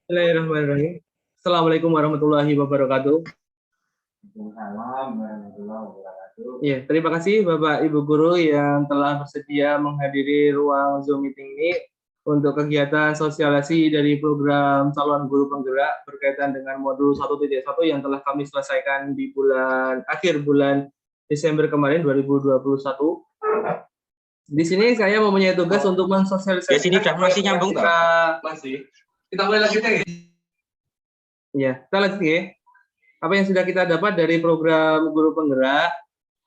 Bismillahirrahmanirrahim. Assalamualaikum warahmatullahi wabarakatuh. Ya, terima kasih Bapak Ibu Guru yang telah bersedia menghadiri ruang Zoom meeting ini untuk kegiatan sosialisasi dari program calon guru penggerak berkaitan dengan modul 1.1 yang telah kami selesaikan di akhir bulan Desember kemarin 2021. Di sini saya mempunyai tugas untuk mensosialisasikan. Ya, sini masih nyambung Masih. Kita mulai lagi ya. Ya, kita lanjut ya. Apa yang sudah kita dapat dari program guru penggerak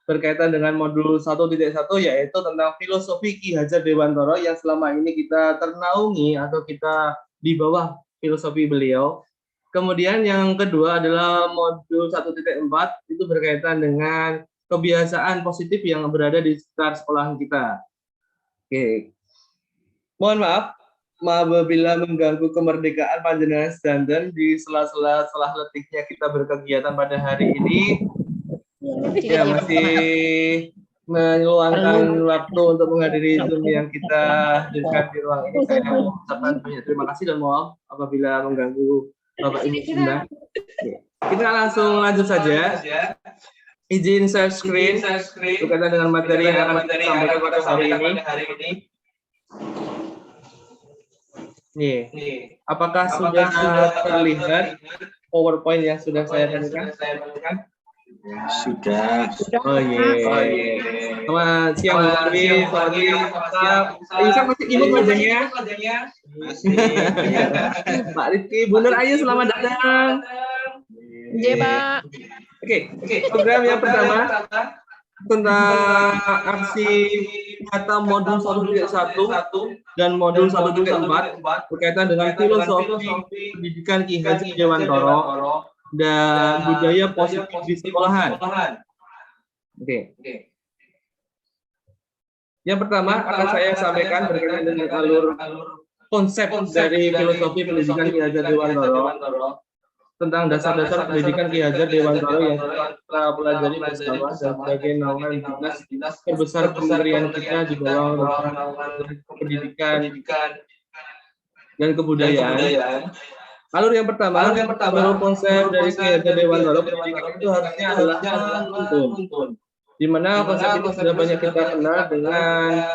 berkaitan dengan modul 1.1 yaitu tentang filosofi Ki Hajar Dewantara yang selama ini kita ternaungi atau kita di bawah filosofi beliau. Kemudian yang kedua adalah modul 1.4 itu berkaitan dengan kebiasaan positif yang berada di sekitar sekolahan kita. Oke. Mohon maaf apabila mengganggu kemerdekaan panjenengan sedanten di sela-sela letihnya kita berkegiatan pada hari ini. Ya, masih meluangkan waktu untuk menghadiri Zoom yang kita hadirkan di ruang ini. Saya mengucapkan banyak terima kasih dan mohon apabila mengganggu Bapak Ibu semua. Kita langsung lanjut saja. Izin share screen berkaitan dengan materi yang akan kita sampaikan pada hari ini. Nih, apakah sudah terlihat PowerPoint yang sudah saya berikan? Sudah. Oh iya. Selamat siang Pak Rifki. Bisa masih imut wajahnya? Pak Rifki, Bu Nur Ayu selamat datang. Iya, Pak. Oke, program yang pertama tentang aksi nyata modul 1.1 dan modul 1.4 berkaitan dengan filosofi pendidikan Ki Hajar Dewantara dan budaya positif di sekolahan. Oke. Yang pertama akan saya sampaikan berkaitan dengan alur konsep dari filosofi pendidikan Ki Hajar Dewantara tentang dasar-dasar pendidikan Ki Hajar Dewantara yang kita pelajari bersama dan sebagai naungan dinas terbesar kementerian kita di bawah pendidikan dan kebudayaan. Alur yang pertama, menurut konsep dari Ki Hajar Dewantara, pendidikan itu harusnya adalah menuntun. Di mana konsep itu sudah banyak kita kenal dengan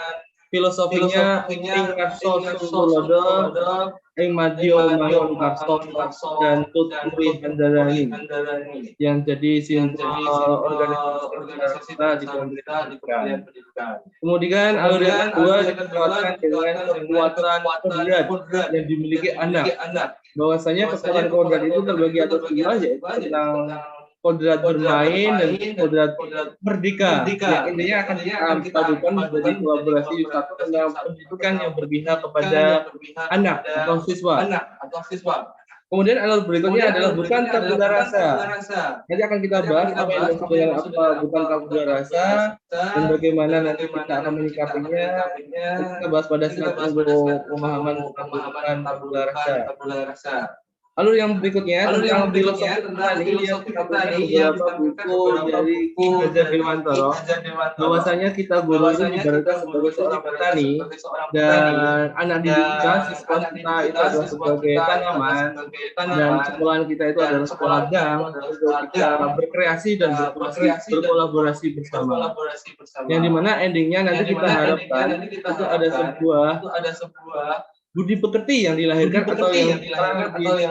filosofinya Ing Karso Sulodo, Ing Madio Mangun Karso dan Tuturi Handarani yang jadi simbol organisasi kita di pendidikan. Kemudian alur yang kedua dikuatkan dengan kekuatan kodrat yang dimiliki anak. Bahwasanya kekuatan kodrat itu terbagi atas dua, yaitu tentang kodrat bermain dan kodrat merdeka. Yang intinya akan kita padukan menjadi kolaborasi satu tentang pendidikan yang berpihak kepada anak atau siswa. Kemudian alur berikutnya adalah bukan tabula rasa. Nanti akan kita bahas apa yang dimaksud dengan apa bukan tabula rasa dan bagaimana nanti kita akan menyikapinya. Kita bahas pada slide untuk pemahaman bukan tabula rasa. Alur yang berikutnya tentang filosofi tadi yang kita berikan beberapa buku dari Ki Hajar Dewantara. Bahwasanya kita guru itu ibaratkan sebagai seorang petani dan anak didik kita, siswa kita itu adalah sebagai tanaman dan sekolahan kita itu adalah sekolah ladang untuk kita berkreasi dan berkolaborasi bersama. Yang dimana endingnya nanti kita harapkan itu ada sebuah budi pekerti yang dilahirkan atau yang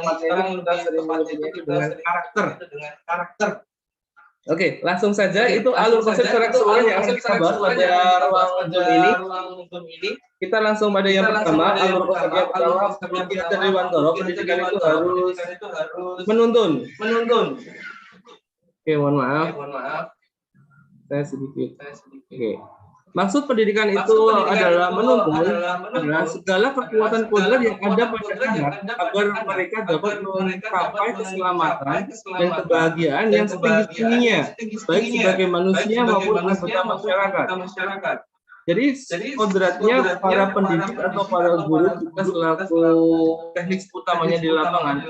sekarang kita sering menyebutnya dengan karakter. Oke, langsung saja itu alur konsep secara keseluruhan yang akan kita bahas pada ruang Zoom ini. Kita langsung pada yang pertama, alur konsep yang pertama, Ki Hajar Dewantara, pendidikan itu harus menuntun. Oke, mohon maaf. Saya sedikit. Oke. Maksud pendidikan itu adalah menuntun adalah segala kekuatan kodrat yang ada pada anak agar mereka dapat mencapai keselamatan dan kebahagiaan yang setinggi-tingginya, baik sebagai manusia maupun anggota masyarakat. Jadi kodratnya para pendidik atau para guru kita selaku teknik utamanya di lapangan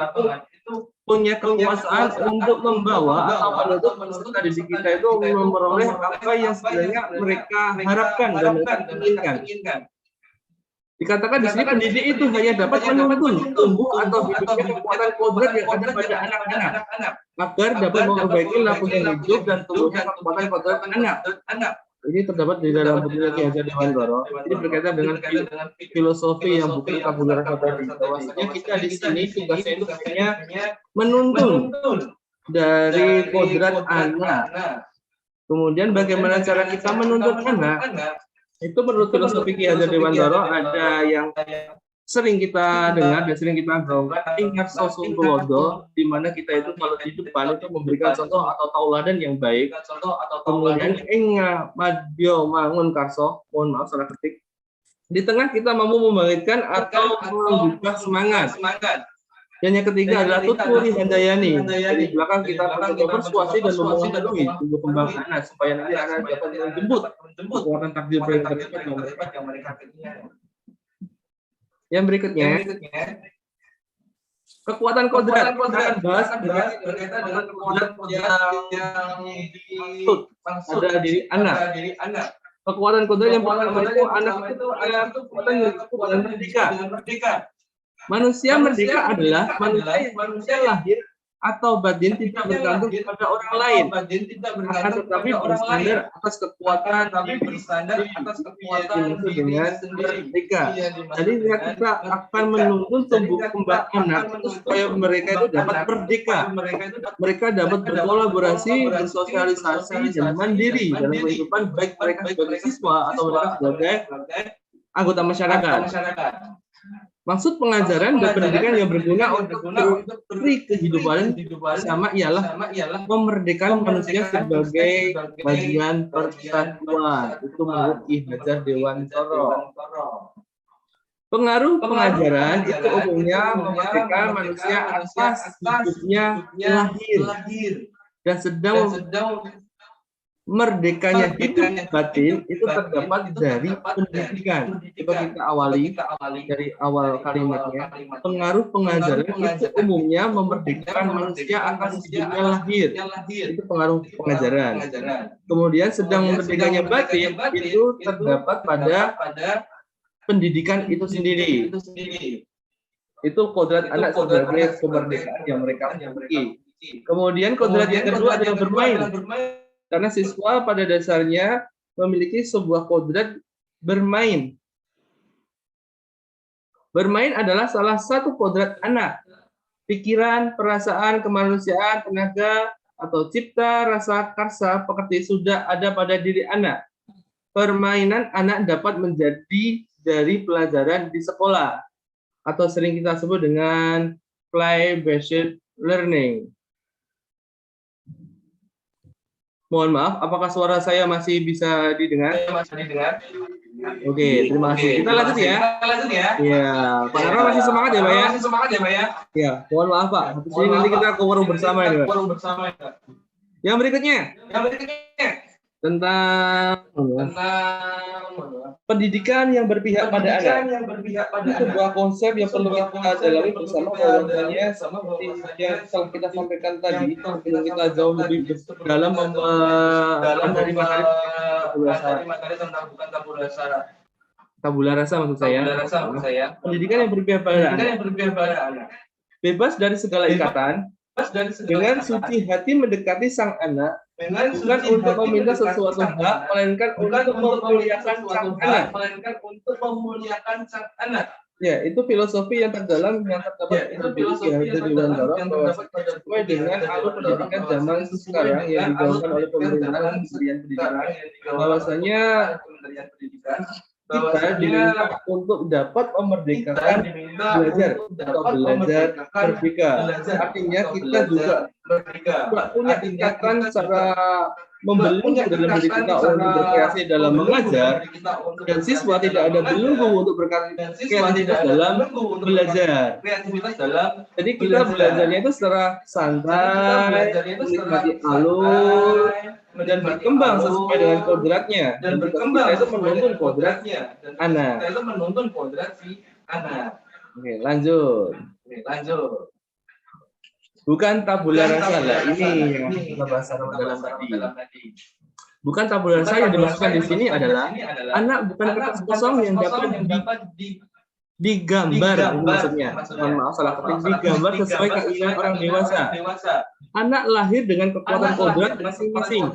itu punya kekuasaan untuk membawa atau menuntut peserta didik kita itu memperoleh apa yang sebenarnya mereka harapkan dan mereka inginkan. Dikatakan di sini pendidik itu hanya dapat menuntun tumbuh atau hidupnya kekuatan kodrat yang ada pada anak-anak agar dapat memperbaiki lapisan hidup dan tumbuhnya kekuatan kodrat anak. Ini terdapat di dalam buku Ki Hajar Dewantara. Ini berkaitan dengan filosofi yang bukan tabula rasa tadi. Bahwasanya kita di sini tugasnya itu hanya menuntun dari kodrat anak. Kemudian bagaimana cara kita menuntun anak? Itu menurut filosofi Ki Hajar Dewantara ada yang sering kita dengar dan sering kita gaungkan, ingat sosok tulodo, di mana kita itu kalau di depan itu memberikan contoh atau tauladan yang baik. Kemudian ingat madyo mangun karso, mohon maaf salah ketik. Di tengah kita mampu membangkitkan atau membuka semangat. Dan yang ketiga adalah tuturi handayani. Di belakang kita mencoba persuasi dan memenuhi tumbuh kembang anak supaya nanti anak dapat menjemput kekuatan takdir yang mereka punya. Yang berikutnya, kekuatan kodrat. Kita akan bahas berkaitan dengan kodrat yang ada diri anak. Kekuatan kodrat yang pertama itu anak itu adalah kekuatan yang cukup dan merdeka. Manusia merdeka adalah manusia lahir atau batin tidak bergantung kepada orang lain, akan tetapi bersandar atas kekuatan dengan merdeka. Jadi kita akan menuntun tumbuh kembang anak itu supaya mereka itu dapat merdeka. Mereka dapat berkolaborasi, bersosialisasi, dan mandiri dalam kehidupan baik mereka sebagai siswa atau mereka sebagai anggota masyarakat. Maksud pengajaran dan pendidikan yang berguna untuk beri kehidupan bersama ialah memerdekakan manusia sebagai bagian persatuan. Itu menurut Ki Hajar Dewantara. Pengaruh pengajaran itu umumnya memerdekakan manusia atas hidupnya lahir dan sedang merdekanya hidup batin itu terdapat dari pendidikan. Coba kita awali dari awal kalimatnya. Pengaruh pengajaran itu umumnya memerdekakan manusia akan hidupnya lahir. Itu pengaruh pengajaran. Kemudian sedang merdekanya batin itu terdapat pada pendidikan itu sendiri. Itu kodrat anak sebagai kemerdekaan yang mereka miliki. Kemudian kodrat yang kedua adalah bermain. Karena siswa pada dasarnya memiliki sebuah kodrat bermain. Bermain adalah salah satu kodrat anak. Pikiran, perasaan, kemanusiaan, tenaga, atau cipta, rasa, karsa, pekerti sudah ada pada diri anak. Permainan anak dapat menjadi dari pelajaran di sekolah. Atau sering kita sebut dengan play-based learning. Mohon maaf, apakah suara saya masih bisa didengar? Oke, terima kasih. Kita lanjut ya. Iya, Pak Nara masih semangat ya, Pak ya? Iya, mohon maaf Pak. Habis ini nanti kita ke warung bersama ini, Pak. Yang berikutnya tentang pendidikan yang berpihak pada anak. Ini sebuah konsep yang perlu kita dalami bersama, bahwasanya seperti yang telah kita sampaikan tadi, sebelum kita jauh lebih dalam dari materi tentang bukan tabula rasa maksud saya. Pendidikan yang berpihak pada anak. Bebas dari segala ikatan, dengan suci hati mendekati sang anak, bukan untuk meminta sesuatu hak, melainkan untuk memuliakan sang anak. Ya, itu filosofi yang terdalam yang terdapat di buku Ki Hajar Dewantara, bahwa sesuai dengan alur pendidikan zaman sekarang yang digaungkan oleh pemerintahan Kementerian Pendidikan, bahwasanya kita diminta untuk dapat memerdekakan belajar atau belajar merdeka. Artinya kita juga punya ikatan secara membelenggu dalam diri kita untuk berkreasi dalam mengajar, dan siswa tidak ada belenggu untuk berkreativitas dalam belajar. Jadi kita belajarnya itu secara santai, menikmati alur, dan berkembang sesuai dengan kodratnya. Dan kita itu menuntun kodratnya anak. Oke, lanjut. Bukan tabula rasa lah. Ini yang kita bahas dalam tadi. Bukan tabula rasa yang dimaksudkan di sini adalah anak bukan kertas kosong yang dapat digambar maksudnya. Mohon maaf salah ketik, digambar sesuai keinginan orang dewasa. Anak lahir dengan kekuatan kodrat masing-masing.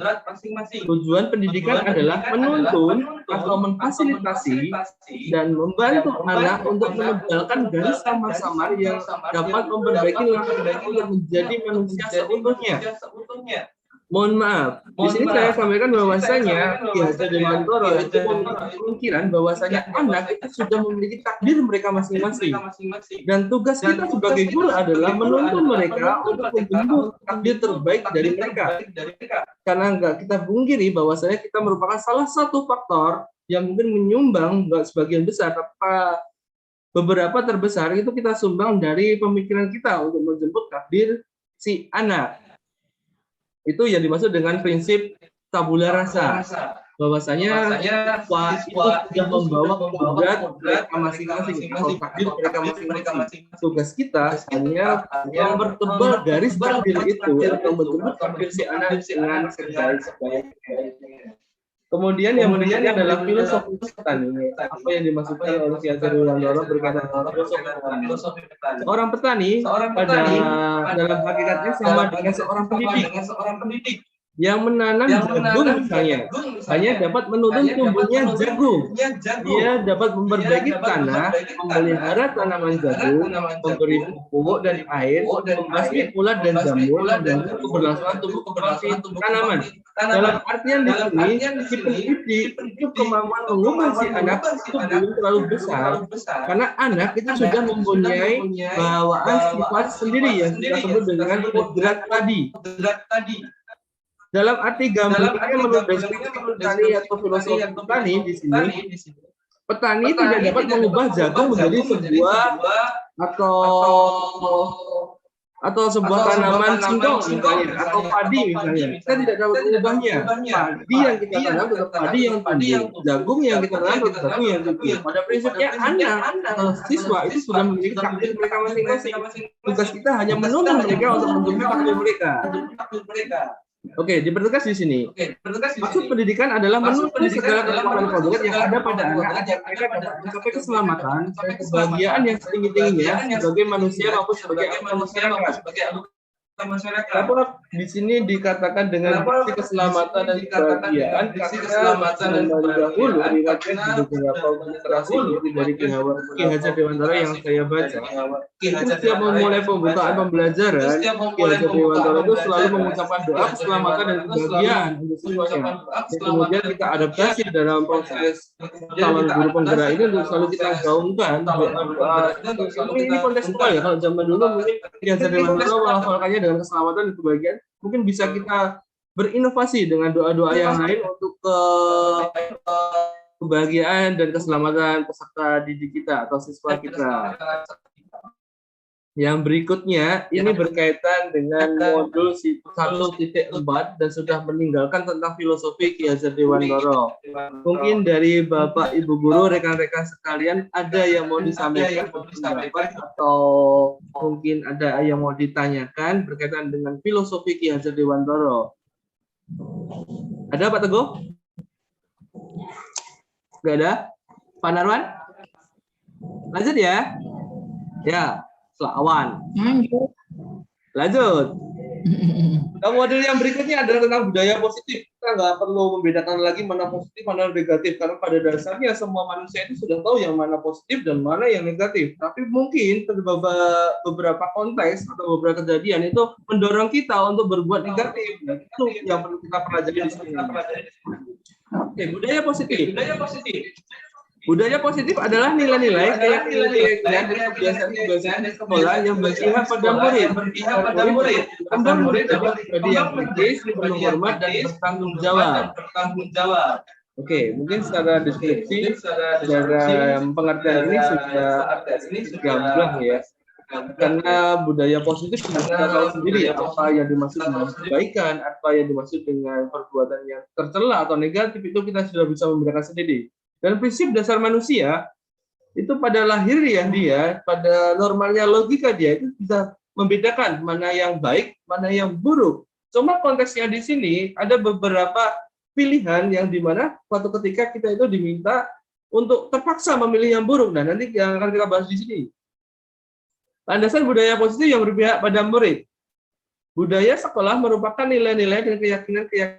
Tujuan pendidikan adalah menuntun atau memfasilitasi dan membantu anak untuk menebalkan garis samar-samar yang dapat memperbaiki langkah untuk menjadi manusia seutuhnya. Mohon maaf, di sini saya sampaikan bahwasanya Ki Hajar Dewantara itu memiliki pemikiran bahwasanya anak itu sudah memiliki takdir mereka masing-masing. Dan tugas kita sebagai guru adalah menuntun mereka untuk membentuk takdir terbaik dari mereka. Karena enggak kita pungkiri bahwasanya kita merupakan salah satu faktor yang mungkin menyumbang enggak sebagian besar, tapi beberapa terbesar itu kita sumbang dari pemikiran kita untuk menjemput takdir si anak. Itu yang dimaksud dengan prinsip tabula rasa, bahwasanya siswa itu sudah membawa kodrat mereka masing-masing atau takdir mereka masing-masing. Tugas kita hanya mempertebal garis takdir itu atau menjemput takdir si anak dengan sebaik-baiknya. Kemudian yang berikutnya adalah filosofi petani. Apa yang dimaksudkan oleh Ki Hajar Dewantara berkaitan dengan filosofi petani? Seorang petani pada dalam hakikatnya sama dengan seorang pendidik yang menanam jagung misalnya, hanya dapat menuntun tumbuhnya jagung. Dia dapat memperbaiki tanah, memelihara tanaman jagung, memberi pupuk dan air, membasmi ulat dan jamur, dan keberlangsungan tumbuh tanaman. Dalam artian di sini, si pendidik itu kemampuan mengubah si anak itu belum terlalu besar, karena anak itu sudah mempunyai bawaan sifat sendiri yang kita sebut dengan kodrat tadi. Dalam arti gambarnya menurut deskripsi petani atau filosofi petani di sini, petani tidak dapat mengubah jagung menjadi sebuah atau sebuah tanaman singkong misalnya, atau padi misalnya. Kita tidak dapat mengubahnya. Padi yang kita tanam tetap padi yang tumbuh, jagung yang kita tanam tetap jagung yang tumbuh. Pada prinsipnya anak atau siswa itu sudah memiliki takdir mereka masing-masing. Tugas kita hanya menuntun mereka untuk menjadi takdir mereka. Oke, dipertegas di sini. Maksud pendidikan adalah menuntun segala kekuatan kodrat yang ada pada anak agar mereka dapat mencapai keselamatan dan kebahagiaan yang setinggi-tingginya sebagai manusia maupun sebagai masyarakat. Kenapa di sini dikatakan dengan visi keselamatan dan kebahagiaan? Karena dahulu riwayatkan di beberapa literasi dari Ki Hajar Dewantara yang saya baca, itu setiap memulai pembukaan pembelajaran, Ki Hajar Dewantara itu selalu mengucapkan doa keselamatan dan kebahagiaan untuk semuanya. Kemudian kita adaptasi dalam proses calon guru penggerak ini untuk selalu kita gaungkan doa-doa. Ini kontekstual ya, kalau zaman dulu mungkin Ki Hajar Dewantara melafalkannya dengan keselamatan dan kebahagiaan, mungkin bisa kita berinovasi dengan doa-doa yang lain untuk kebahagiaan dan keselamatan peserta didik kita atau siswa kita. Yang berikutnya ini berkaitan dengan modul 1.4 dan sudah meninggalkan tentang filosofi Ki Hajar Dewantara. Mungkin dari Bapak Ibu guru, rekan-rekan sekalian, ada yang mau disampaikan atau mungkin ada yang mau ditanyakan berkaitan dengan filosofi Ki Hajar Dewantara. Ada Pak Teguh? Enggak ada? Pak Narwan? Lanjut ya? Ya. Selawan. Lanjut. Nah, model yang berikutnya adalah tentang budaya positif. Kita nggak perlu membedakan lagi mana positif, mana negatif. Karena pada dasarnya semua manusia itu sudah tahu yang mana positif dan mana yang negatif. Tapi mungkin beberapa konteks atau beberapa kejadian itu mendorong kita untuk berbuat negatif. Nah, itu yang perlu kita pelajari di sini. Oke, budaya positif. Budaya positif adalah nilai-nilai dan kebiasaan sekolah yang berpihak pada murid. Murid adalah pribadi yang kritis, penuh hormat dan bertanggung jawab. Oke, mungkin secara deskripsi, secara pengertian ini sudah gamblang ya. Karena budaya positif kita tahu sendiri apa yang dimaksud dengan kebaikan, apa yang dimaksud dengan perbuatan yang tercela atau negatif, itu kita sudah bisa membedakan sendiri. Dan prinsip dasar manusia itu pada lahirnya dia, pada normalnya logika dia itu bisa membedakan mana yang baik, mana yang buruk. Cuma konteksnya di sini ada beberapa pilihan yang dimana suatu ketika kita itu diminta untuk terpaksa memilih yang buruk. Dan nanti yang akan kita bahas di sini. Landasan budaya positif yang berpihak pada murid. Budaya sekolah merupakan nilai-nilai dan keyakinan